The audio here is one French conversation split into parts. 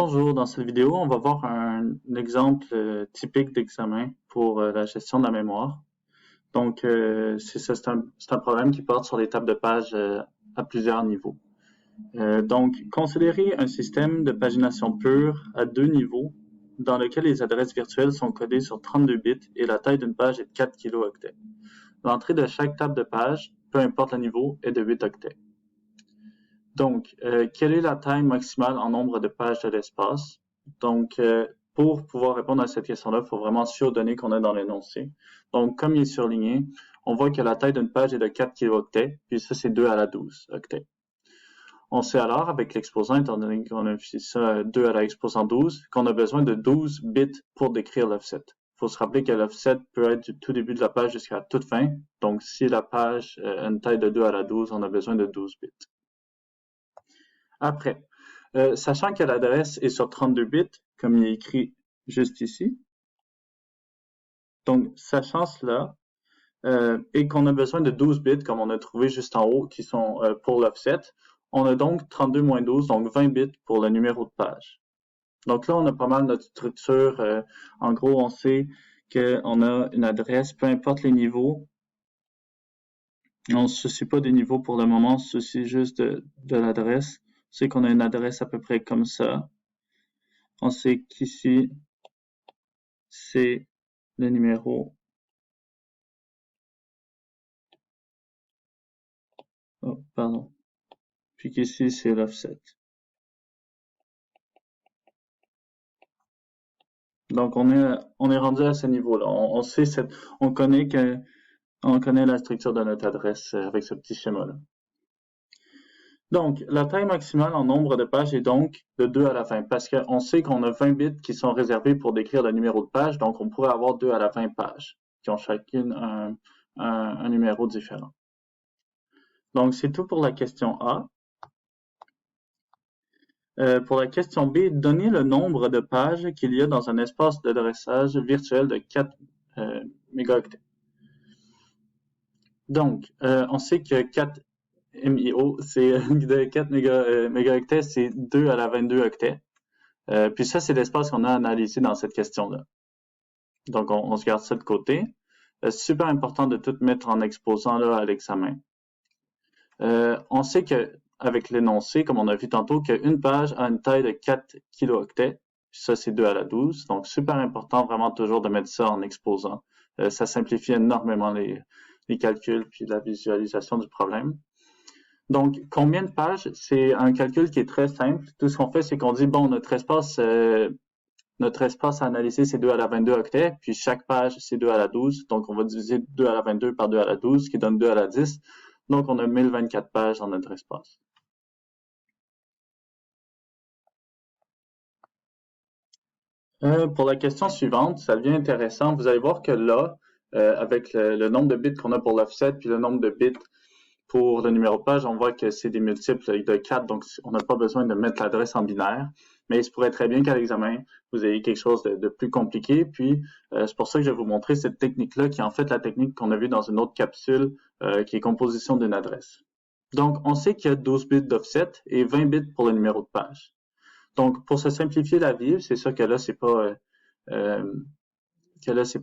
Bonjour, dans cette vidéo, on va voir un exemple typique d'examen pour la gestion de la mémoire. Donc, c'est un problème qui porte sur les tables de page à plusieurs niveaux. Donc, considérez un système de pagination pure à deux niveaux dans lequel les adresses virtuelles sont codées sur 32 bits et la taille d'une page est de 4 kilooctets. L'entrée de chaque table de page, peu importe le niveau, est de 8 octets. Donc, quelle est la taille maximale en nombre de pages de l'espace? Donc, pour pouvoir répondre à cette question-là, il faut vraiment suivre aux données qu'on a dans l'énoncé. Donc, comme il est surligné, on voit que la taille d'une page est de 4 kilooctets, puis ça, c'est 2 à la 12 octets. On sait alors, avec l'exposant, étant donné qu'on a fait ça 2 à la exposant 12, qu'on a besoin de 12 bits pour décrire l'offset. Il faut se rappeler que l'offset peut être du tout début de la page jusqu'à la toute fin. Donc, si la page a une taille de 2 à la 12, on a besoin de 12 bits. Après, sachant que l'adresse est sur 32 bits, comme il est écrit juste ici, donc sachant cela, et qu'on a besoin de 12 bits, comme on a trouvé juste en haut, qui sont pour l'offset, on a donc 32 moins 12, donc 20 bits pour le numéro de page. Donc là, on a pas mal notre structure. En gros, on sait qu'on a une adresse, peu importe les niveaux. On ne se soucie pas des niveaux pour le moment, on se soucie juste de l'adresse. On sait qu'on a une adresse à peu près comme ça. On sait qu'ici, c'est le numéro. Oh, pardon. Puis qu'ici, c'est l'offset. Donc, on est rendu à ce niveau-là. On connaît la structure de notre adresse avec ce petit schéma-là. Donc, la taille maximale en nombre de pages est donc de 2 à la 20, parce qu'on sait qu'on a 20 bits qui sont réservés pour décrire le numéro de page, donc on pourrait avoir 2 à la 20 pages, qui ont chacune un numéro différent. Donc, c'est tout pour la question A. Pour la question B, donnez le nombre de pages qu'il y a dans un espace d'adressage virtuel de 4 mégaoctets. Donc, on sait que 4 MIO, c'est de 4 mégaoctets, c'est 2 à la 22 octets. Puis ça, c'est l'espace qu'on a analysé dans cette question-là. Donc, on se garde ça de côté. Super important de tout mettre en exposant là à l'examen. On sait que avec l'énoncé, comme on a vu tantôt, qu'une page a une taille de 4 kilooctets. Ça, c'est 2 à la 12. Donc, super important vraiment toujours de mettre ça en exposant. Ça simplifie énormément les calculs puis la visualisation du problème. Donc, combien de pages? C'est un calcul qui est très simple. Tout ce qu'on fait, c'est qu'on dit, bon, notre espace à analyser, c'est 2 à la 22 octets, puis chaque page, c'est 2 à la 12. Donc, on va diviser 2 à la 22 par 2 à la 12, ce qui donne 2 à la 10. Donc, on a 1024 pages dans notre espace. Pour la question suivante, ça devient intéressant. Vous allez voir que là, avec le nombre de bits qu'on a pour l'offset, puis le nombre de bits pour le numéro de page, on voit que c'est des multiples de 4, donc on n'a pas besoin de mettre l'adresse en binaire. Mais il se pourrait très bien qu'à l'examen, vous ayez quelque chose de plus compliqué. Puis, c'est pour ça que je vais vous montrer cette technique-là, qui est en fait la technique qu'on a vue dans une autre capsule, qui est composition d'une adresse. Donc, on sait qu'il y a 12 bits d'offset et 20 bits pour le numéro de page. Donc, pour se simplifier la vie, c'est sûr que là, c'est pas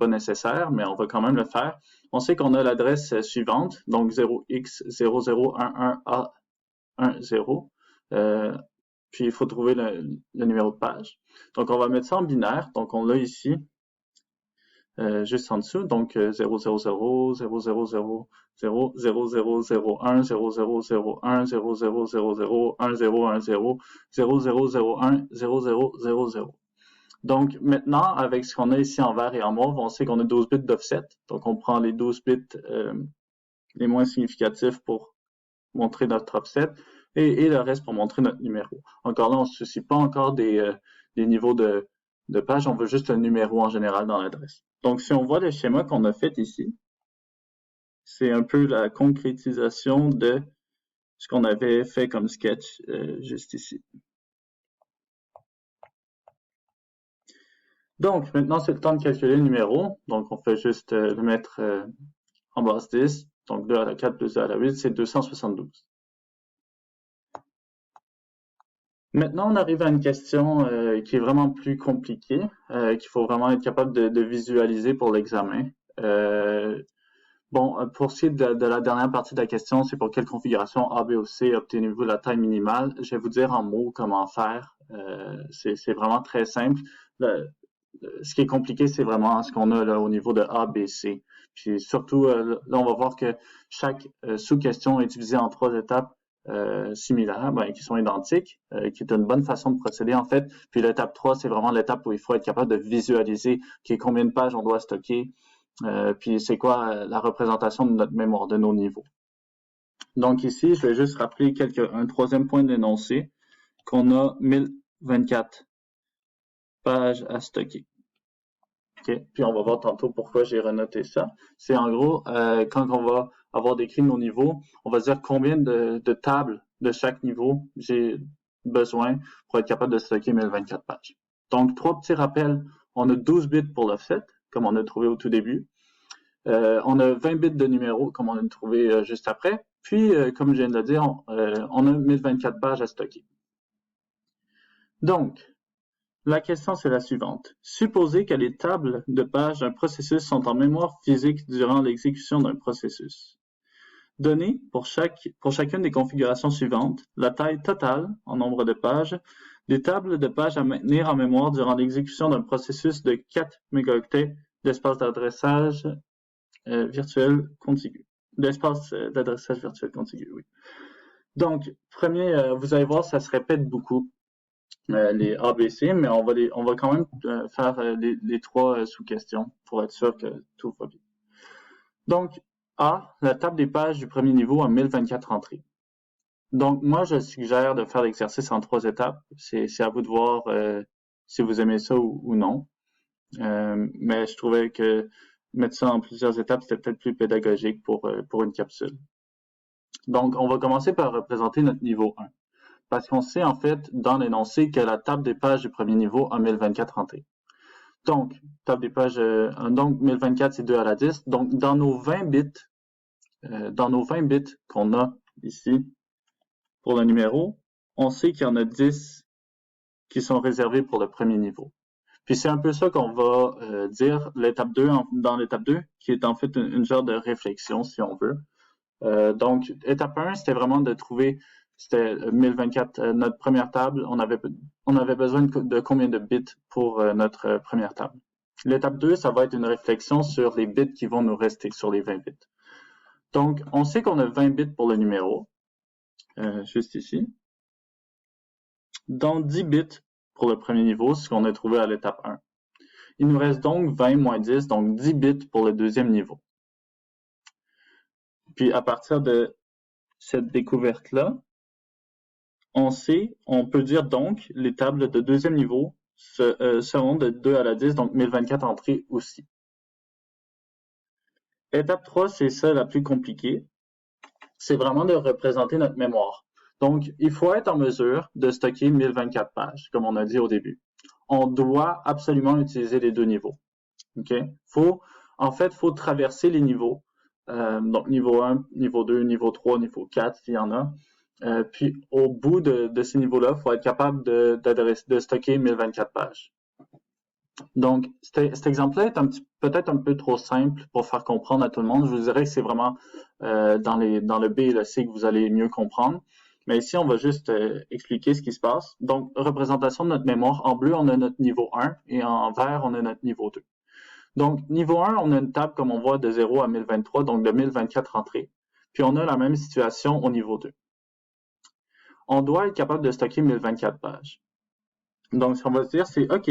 nécessaire, mais on va quand même le faire. On sait qu'on a l'adresse suivante, donc 0x0011A10. Puis il faut trouver le numéro de page. Donc on va mettre ça en binaire. Donc on l'a ici, juste en dessous. Donc 000, 000, 000, 0001, 0001, 0001, 0001, 0001, 0000. Donc, maintenant, avec ce qu'on a ici en vert et en mauve, on sait qu'on a 12 bits d'offset. Donc, on prend les 12 bits les moins significatifs pour montrer notre offset et le reste pour montrer notre numéro. Encore là, on ne se soucie pas encore des niveaux de page, on veut juste le numéro en général dans l'adresse. Donc, si on voit le schéma qu'on a fait ici, c'est un peu la concrétisation de ce qu'on avait fait comme sketch juste ici. Donc, maintenant, c'est le temps de calculer le numéro. Donc, on fait juste le mettre en base 10. Donc, 2 à la 4 plus 2 à la 8, c'est 272. Maintenant, on arrive à une question qui est vraiment plus compliquée, qu'il faut vraiment être capable de visualiser pour l'examen. Bon, pour ce qui est de la dernière partie de la question, c'est pour quelle configuration A, B ou C obtenez-vous la taille minimale? Je vais vous dire en mots comment faire. C'est vraiment très simple. Ce qui est compliqué, c'est vraiment ce qu'on a là au niveau de A, B, C. Puis surtout, là, on va voir que chaque sous-question est divisée en 3 étapes similaires, qui sont identiques, qui est une bonne façon de procéder en fait. Puis l'étape 3, c'est vraiment l'étape où il faut être capable de visualiser combien de pages on doit stocker, puis c'est quoi la représentation de notre mémoire, de nos niveaux. Donc ici, je vais juste rappeler un troisième point de l'énoncé, qu'on a 1024 pages à stocker. Okay. Puis on va voir tantôt pourquoi j'ai renoté ça. C'est en gros, quand on va avoir décrit nos niveaux, on va dire combien de tables de chaque niveau j'ai besoin pour être capable de stocker 1024 pages. Donc, 3 petits rappels. On a 12 bits pour l'offset, comme on a trouvé au tout début. On a 20 bits de numéros, comme on a trouvé juste après. Puis, comme je viens de le dire, on a 1024 pages à stocker. Donc, la question, c'est la suivante. Supposez que les tables de pages d'un processus sont en mémoire physique durant l'exécution d'un processus. Donnez, pour chacune des configurations suivantes, la taille totale, en nombre de pages, des tables de pages à maintenir en mémoire durant l'exécution d'un processus de 4 mégaoctets d'espace d'adressage virtuel contigu. D'espace d'adressage virtuel contigu, oui. Donc, vous allez voir, ça se répète beaucoup. Les ABC, mais on va quand même faire les 3 sous-questions pour être sûr que tout va bien. Donc, A, la table des pages du premier niveau a 1024 entrées. Donc, moi, je suggère de faire l'exercice en 3 étapes. C'est à vous de voir si vous aimez ça ou non. Mais je trouvais que mettre ça en plusieurs étapes, c'était peut-être plus pédagogique pour une capsule. Donc, on va commencer par représenter notre niveau 1. Parce qu'on sait en fait dans l'énoncé que la table des pages du premier niveau a 1024 entrées. Donc, table des pages, donc 1024 c'est 2 à la 10. Donc, dans nos 20 bits qu'on a ici pour le numéro, on sait qu'il y en a 10 qui sont réservés pour le premier niveau. Puis c'est un peu ça qu'on va dire dans l'étape 2, qui est en fait une genre de réflexion si on veut. Donc, étape 1, c'était vraiment de trouver, c'était 1024, notre première table, on avait besoin de combien de bits pour notre première table. L'étape 2, ça va être une réflexion sur les bits qui vont nous rester, sur les 20 bits. Donc, on sait qu'on a 20 bits pour le numéro, juste ici. Dans 10 bits pour le premier niveau, ce qu'on a trouvé à l'étape 1. Il nous reste donc 20 moins 10, donc 10 bits pour le deuxième niveau. Puis à partir de cette découverte-là, on peut dire donc les tables de deuxième niveau seront de 2 à la 10, donc 1024 entrées aussi. Étape 3, c'est ça la plus compliquée. C'est vraiment de représenter notre mémoire. Donc, il faut être en mesure de stocker 1024 pages, comme on a dit au début. On doit absolument utiliser les 2 niveaux. Okay? En fait, il faut traverser les niveaux. Donc, niveau 1, niveau 2, niveau 3, niveau 4, s'il y en a. Puis, au bout de ces niveaux-là, il faut être capable de stocker 1024 pages. Donc, cet exemple-là est peut-être un peu trop simple pour faire comprendre à tout le monde. Je vous dirais que c'est vraiment dans le B et le C que vous allez mieux comprendre. Mais ici, on va juste expliquer ce qui se passe. Donc, représentation de notre mémoire. En bleu, on a notre niveau 1 et en vert, on a notre niveau 2. Donc, niveau 1, on a une table, comme on voit, de 0 à 1023, donc de 1024 entrées. Puis, on a la même situation au niveau 2. On doit être capable de stocker 1024 pages. Donc, ce qu'on va se dire, c'est OK,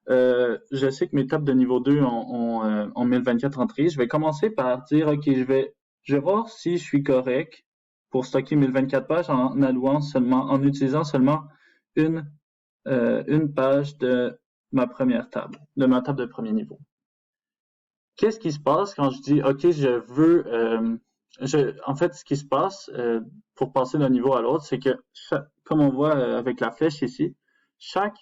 je sais que mes tables de niveau 2 ont 1024 entrées. Je vais commencer par dire, OK, je vais voir si je suis correct pour stocker 1024 pages en utilisant seulement une page de ma première table, de ma table de premier niveau. Qu'est-ce qui se passe quand je dis, OK, en fait, ce qui se passe pour passer d'un niveau à l'autre, c'est que, comme on voit avec la flèche ici, chaque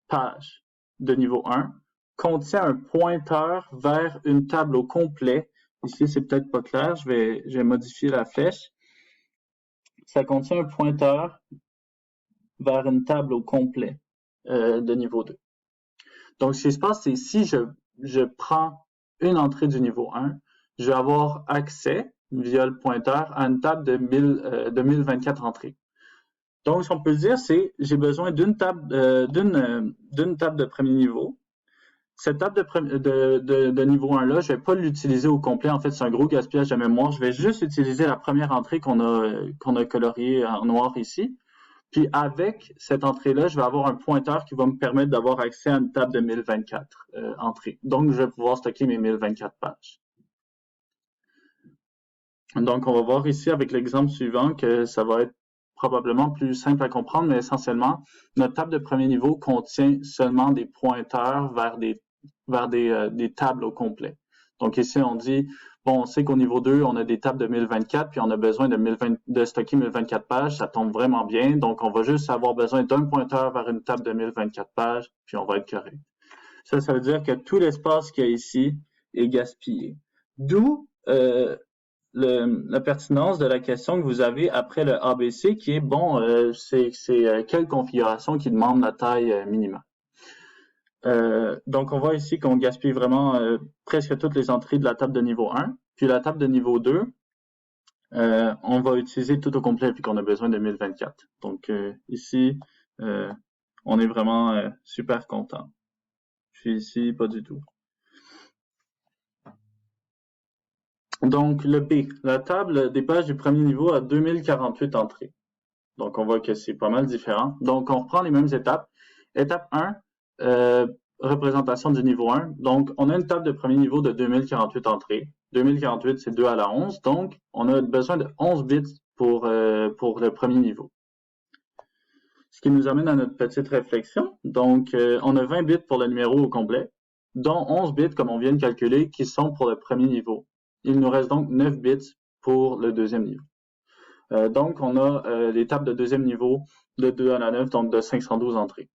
page de niveau 1 contient un pointeur vers une table au complet. Ici, c'est peut-être pas clair, je vais modifier la flèche. Ça contient un pointeur vers une table au complet de niveau 2. Donc, ce qui se passe, c'est si je prends une entrée du niveau 1, je vais avoir accès, via le pointeur, à une table de 1024 entrées. Donc, ce qu'on peut dire, c'est j'ai besoin d'une table de premier niveau. Cette table de niveau 1-là, je vais pas l'utiliser au complet. En fait, c'est un gros gaspillage de mémoire. Je vais juste utiliser la première entrée qu'on a coloriée en noir ici. Puis avec cette entrée-là, je vais avoir un pointeur qui va me permettre d'avoir accès à une table de 1024 entrées. Donc, je vais pouvoir stocker mes 1024 pages. Donc, on va voir ici avec l'exemple suivant que ça va être probablement plus simple à comprendre, mais essentiellement, notre table de premier niveau contient seulement des pointeurs vers des tables au complet. Donc ici, on dit, bon, on sait qu'au niveau 2, on a des tables de 1024, puis on a besoin de stocker 1024 pages, ça tombe vraiment bien. Donc, on va juste avoir besoin d'un pointeur vers une table de 1024 pages, puis on va être correct. Ça veut dire que tout l'espace qu'il y a ici est gaspillé. D'où la pertinence de la question que vous avez après le ABC qui est, bon, c'est quelle configuration qui demande la taille minimale. Donc, on voit ici qu'on gaspille vraiment presque toutes les entrées de la table de niveau 1. Puis la table de niveau 2, on va utiliser tout au complet puis qu'on a besoin de 1024. Donc, ici, on est vraiment super content. Puis ici, pas du tout. Donc, le B, la table des pages du premier niveau a 2048 entrées. Donc, on voit que c'est pas mal différent. Donc, on reprend les mêmes étapes. Étape 1, représentation du niveau 1. Donc, on a une table de premier niveau de 2048 entrées. 2048, c'est 2 à la 11. Donc, on a besoin de 11 bits pour le premier niveau. Ce qui nous amène à notre petite réflexion. Donc, on a 20 bits pour le numéro au complet, dont 11 bits, comme on vient de calculer, qui sont pour le premier niveau. Il nous reste donc 9 bits pour le deuxième niveau. Donc, on a les tables de deuxième niveau de 2 à la 9, donc de 512 entrées.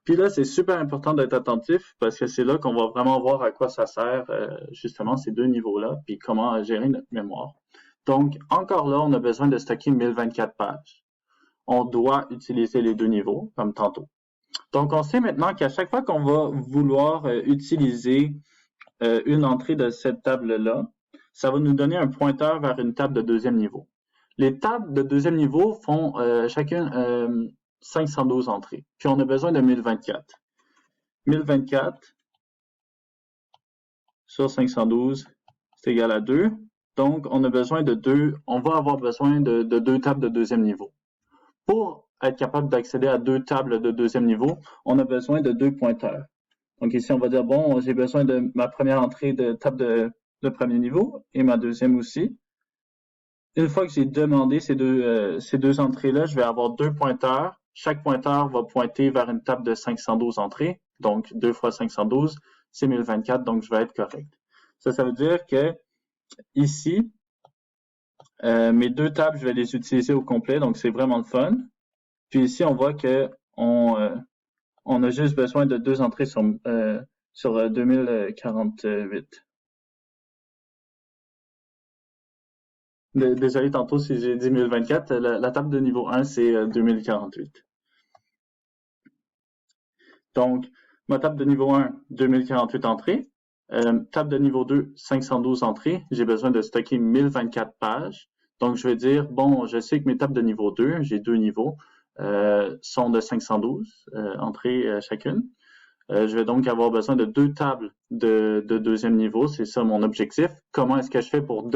Puis là, c'est super important d'être attentif parce que c'est là qu'on va vraiment voir à quoi ça sert, justement, ces deux niveaux-là, puis comment gérer notre mémoire. Donc, encore là, on a besoin de stocker 1024 pages. On doit utiliser les deux niveaux, comme tantôt. Donc, on sait maintenant qu'à chaque fois qu'on va vouloir utiliser une entrée de cette table-là, ça va nous donner un pointeur vers une table de deuxième niveau. Les tables de deuxième niveau font chacune 512 entrées. Puis on a besoin de 1024. 1024 sur 512, c'est égal à 2. Donc, on a besoin de on va avoir besoin de deux tables de deuxième niveau. Pour être capable d'accéder à deux tables de deuxième niveau, on a besoin de deux pointeurs. Donc ici, on va dire, bon, j'ai besoin de ma première entrée de table de premier niveau et ma deuxième aussi. Une fois que j'ai demandé ces deux entrées-là, je vais avoir deux pointeurs. Chaque pointeur va pointer vers une table de 512 entrées. Donc, 2 fois 512, c'est 1024, donc je vais être correct. Ça veut dire que ici, mes deux tables, je vais les utiliser au complet, donc c'est vraiment le fun. Puis ici, on voit que on a juste besoin de deux entrées sur 2048. Désolé tantôt si j'ai dit 1024, la table de niveau 1, c'est 2048. Donc, ma table de niveau 1, 2048 entrées. Table de niveau 2, 512 entrées. J'ai besoin de stocker 1024 pages. Donc, je vais dire, bon, je sais que mes tables de niveau 2, j'ai deux niveaux, sont de 512 entrées chacune. Je vais donc avoir besoin de deux tables de deuxième niveau. C'est ça mon objectif. Comment est-ce que je fais pour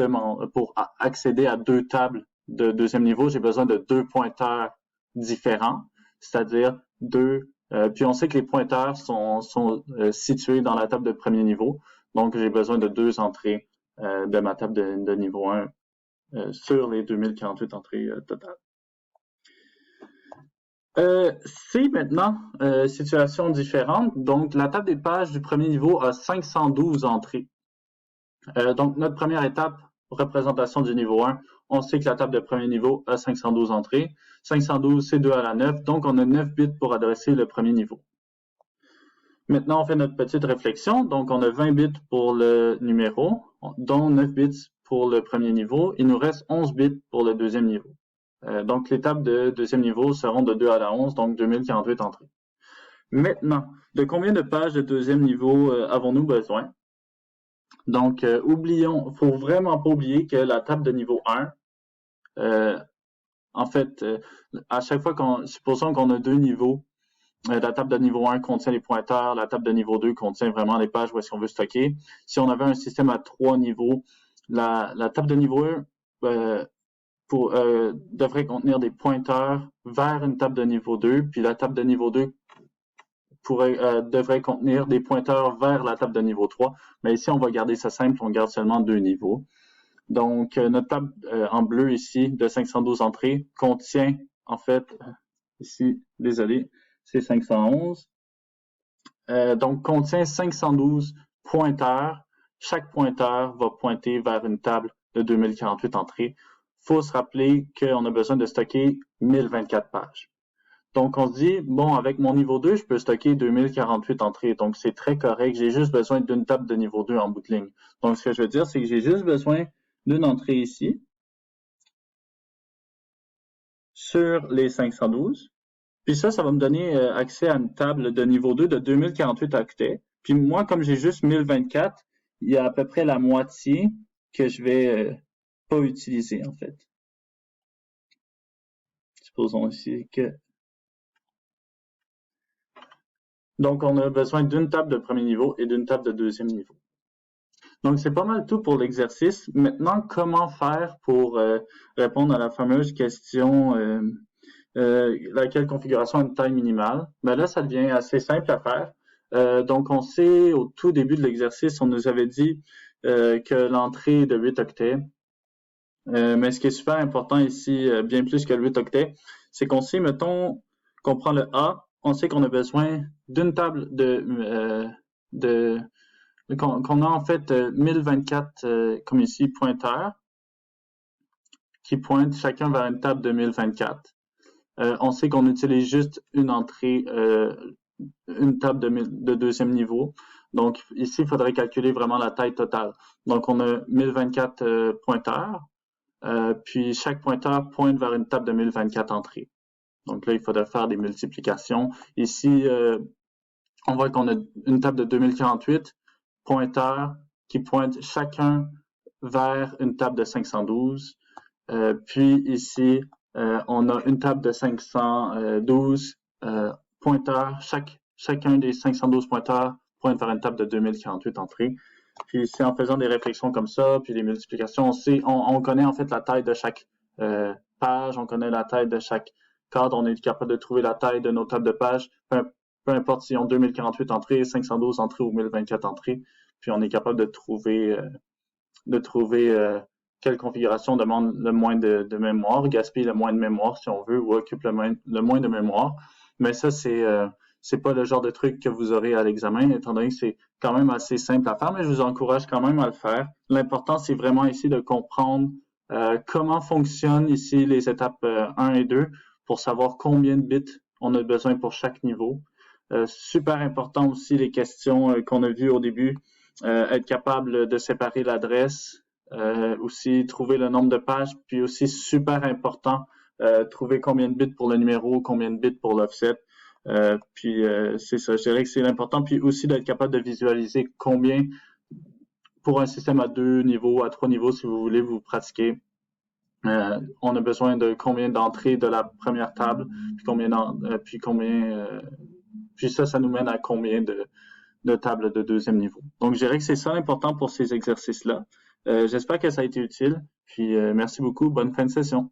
accéder à deux tables de deuxième niveau? J'ai besoin de deux pointeurs différents, c'est-à-dire deux. Puis on sait que les pointeurs sont situés dans la table de premier niveau. Donc j'ai besoin de deux entrées de ma table de niveau 1 sur les 2048 entrées totales. C'est maintenant situation différente. Donc, la table des pages du premier niveau a 512 entrées. Donc, notre première étape, représentation du niveau 1, on sait que la table de premier niveau a 512 entrées. 512, c'est 2 à la 9, donc on a 9 bits pour adresser le premier niveau. Maintenant, on fait notre petite réflexion. Donc, on a 20 bits pour le numéro, dont 9 bits pour le premier niveau. Il nous reste 11 bits pour le deuxième niveau. Donc, les tables de deuxième niveau seront de 2 à la 11, donc 2048 entrées. Maintenant, de combien de pages de deuxième niveau avons-nous besoin? Donc, faut vraiment pas oublier que la table de niveau 1, en fait, à chaque fois supposons qu'on a deux niveaux, la table de niveau 1 contient les pointeurs, la table de niveau 2 contient vraiment les pages où est-ce qu'on veut stocker. Si on avait un système à 3 niveaux, la table de niveau 1 devrait contenir des pointeurs vers une table de niveau 2, puis la table de niveau 2 devrait contenir des pointeurs vers la table de niveau 3. Mais ici, on va garder ça simple, on garde seulement deux niveaux. Donc, notre table en bleu ici de 512 entrées contient, en fait, ici, désolé, c'est 511. Donc, contient 512 pointeurs. Chaque pointeur va pointer vers une table de 2048 entrées. Faut se rappeler qu'on a besoin de stocker 1024 pages. Donc, on se dit, bon, avec mon niveau 2, je peux stocker 2048 entrées. Donc, c'est très correct. J'ai juste besoin d'une table de niveau 2 en bout de ligne. Donc, ce que je veux dire, c'est que j'ai juste besoin d'une entrée ici sur les 512. Puis ça va me donner accès à une table de niveau 2 de 2048 octets. Puis moi, comme j'ai juste 1024, il y a à peu près la moitié que je vais pas utiliser, en fait. Supposons ici que... Donc, on a besoin d'une table de premier niveau et d'une table de deuxième niveau. Donc, c'est pas mal tout pour l'exercice. Maintenant, comment faire pour répondre à la fameuse question laquelle configuration a une taille minimale? Ben là, ça devient assez simple à faire. Donc, on sait, au tout début de l'exercice, on nous avait dit que l'entrée est de 8 octets. Mais ce qui est super important ici, bien plus que le 8 octets, c'est qu'on sait, mettons, qu'on prend le A, on sait qu'on a besoin d'une table qu'on a en fait 1024, comme ici, pointeurs, qui pointent chacun vers une table de 1024. On sait qu'on utilise juste une entrée, une table de deuxième niveau. Donc, ici, il faudrait calculer vraiment la taille totale. Donc, on a 1024 pointeurs, puis chaque pointeur pointe vers une table de 1024 entrées. Donc là, il faudrait faire des multiplications. Ici, on voit qu'on a une table de 2048 pointeurs qui pointent chacun vers une table de 512. Puis ici, on a une table de 512 pointeurs. Chacun des 512 pointeurs pointe vers une table de 2048 entrées. Puis c'est en faisant des réflexions comme ça, puis des multiplications, on connaît en fait la taille de chaque page, on connaît la taille de chaque cadre, on est capable de trouver la taille de nos tables de pages, peu importe si on 2048 entrées, 512 entrées ou 1024 entrées, puis on est capable de trouver quelle configuration demande le moins de mémoire, gaspille le moins de mémoire si on veut, ou occupe le moins de mémoire. Mais ça, c'est pas le genre de truc que vous aurez à l'examen, étant donné que c'est quand même assez simple à faire, mais je vous encourage quand même à le faire. L'important, c'est vraiment ici de comprendre comment fonctionnent ici les étapes 1 et 2 pour savoir combien de bits on a besoin pour chaque niveau. Super important aussi les questions qu'on a vues au début, être capable de séparer l'adresse, aussi trouver le nombre de pages, puis aussi super important, trouver combien de bits pour le numéro, combien de bits pour l'offset. Puis c'est ça, je dirais que c'est l'important, puis aussi d'être capable de visualiser combien pour un système à 2 niveaux, à 3 niveaux, si vous voulez vous pratiquer. On a besoin de combien d'entrées de la première table, puis ça nous mène à combien de tables de deuxième niveau. Donc, je dirais que c'est ça l'important pour ces exercices-là. J'espère que ça a été utile, puis merci beaucoup, bonne fin de session.